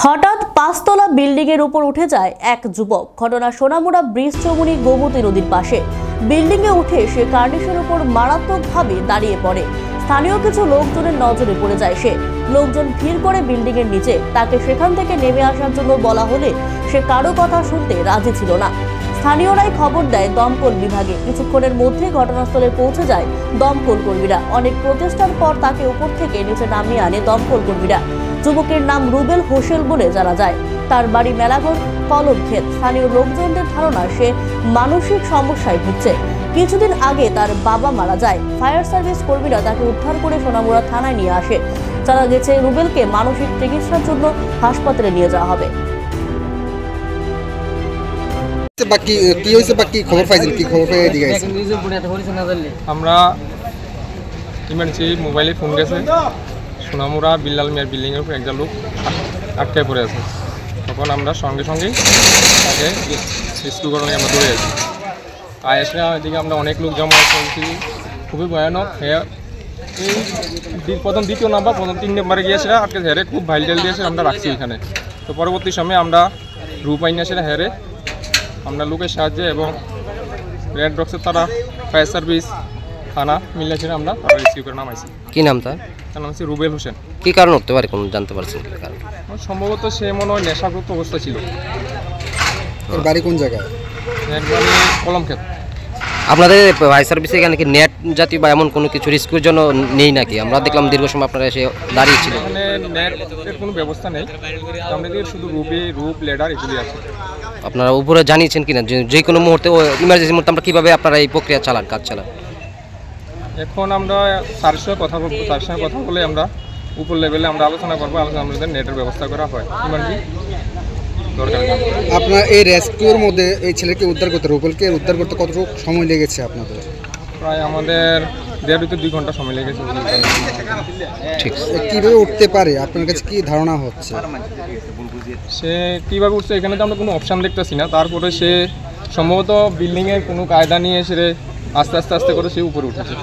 হঠাৎ পাঁচতলা বিল্ডিং এর উপর উঠে যায় এক যুবক। ঘটনা সোনামুড়া ব্রিজ চৌমুহনী গোমতী নদীর পাশে। বিল্ডিং এ উঠে সে কার্নিশের উপর মারাত্মকভাবে দাঁড়িয়ে পড়ে। স্থানীয় কিছু লোকজনের নজরে পড়ে যায় সে। লোকজন ভিড় করে বিল্ডিং এর নিচে। তাকে সেখান থেকে নেমে আসার জন্য বলা হলে সে কারো কথা শুনতে রাজি ছিল না। স্থানীয়রাই খবর দেয় দমকল বিভাগে। কিছুক্ষণের মধ্যে ঘটনাস্থলে পৌঁছে যায় দমকল কর্মীরা। অনেক প্রচেষ্টার পর তাকে উপর থেকে নিচে নামিয়ে আনে দমকল কর্মীরা। যুবকের নাম রুবেল হোসেন বলে জানা যায়। তার বাড়ি মেলাঘর কলমক্ষেত। স্থানীয় লোকজনদের ধারণা সে মানসিক সমস্যায় ভুগছে। কিছুদিন আগে তার বাবা মারা যায়। ফায়ার সার্ভিস কর্মীরা তাকে উদ্ধার করে সোনামুড়া থানায় নিয়ে আসে। জানা গেছে রুবেলকে মানসিক চিকিৎসার জন্য হাসপাতালে নিয়ে যাওয়া হবে। আমরা ইমার্জেন্সি মোবাইলে ফোন গেছে সোনামুড়া বিল্লাল মিয়ার বিল্ডিং এর উপর একটা লোক আটকে পড়ে আছে। তখন আমরা সঙ্গে সঙ্গেই তাকে রেস্কিউ করার আমরা দৌড়ে আছি। এসে এদিকে আমরা অনেক লোক জমা করছি। খুবই ভয়ানক। এই প্রথম দ্বিতীয় নাম্বার প্রথম 3 নম্বরে গিয়েছে আটকে হেরে খুব ভাইটাল দিয়েছে। আমরা রাখছি এখানে। তো পরবর্তী সময়ে আমরা রূপাইন এসে হেরে আমরা লোকের সাহায্যে এবং রেড ডক্সের তারা ফায়ার সার্ভিস থানা মিলে আমরা তারা রেস্কিউ করে নামাইছি। কি নাম তার? তার নাম হচ্ছে রুবেল হোসেন। কি কারণ হতে পারে কোন জানতে পারছেন কি কারণ? সম্ভবত সে মনে হয় নেশাগ্রস্ত অবস্থা ছিল। বাড়ি কোন জায়গায়? একবারে কলমক্ষেত। আপনাদের ফায়ার সার্ভিসে এখানে কি নেট জাতীয় বা এমন কোনো কিছু রিস্কুর জন্য নেই নাকি? আমরা দেখলাম দীর্ঘ সময় আপনারা এসে দাঁড়িয়েছিল। এখানে নেটের কোনো ব্যবস্থা নেই। আমাদের শুধু রূপ লেডার এগুলি আছে। আপনারা উপরে জানিয়েছেন কিনা যে কোনো মুহূর্তে ইমার্জেন্সি মুহূর্তে আমরা কীভাবে আপনারা এই প্রক্রিয়া চালান, কাজ চালান? এখন আমরা স্যারের সঙ্গে কথা বলবো। তার সঙ্গে কথা বলে আমরা উপর লেভেলে আমরা আলোচনা করবো। আমাদের নেটের ব্যবস্থা করা হয় ইমার্জেন্সি দরকার। আপনার এই রেস্কিউর মধ্যে এই ছেলেকে উদ্ধার করতে, রুবেলকে উদ্ধার করতে কতটুকু সময় লেগেছে আপনাদের? প্রায় আমাদের 1.5 থেকে 2 ঘন্টা সময় লেগেছে। ঠিক। কীভাবে উঠতে পারে আপনার কাছে কি ধারণা হচ্ছে? সে কীভাবে উঠছে এখানে তো আমরা কোনো অপশান দেখতেছি না। তারপরে সে সম্ভবত বিল্ডিংয়ের কোনো কায়দা নিয়ে এসে আস্তে আস্তে করে সে উপরে উঠেছে।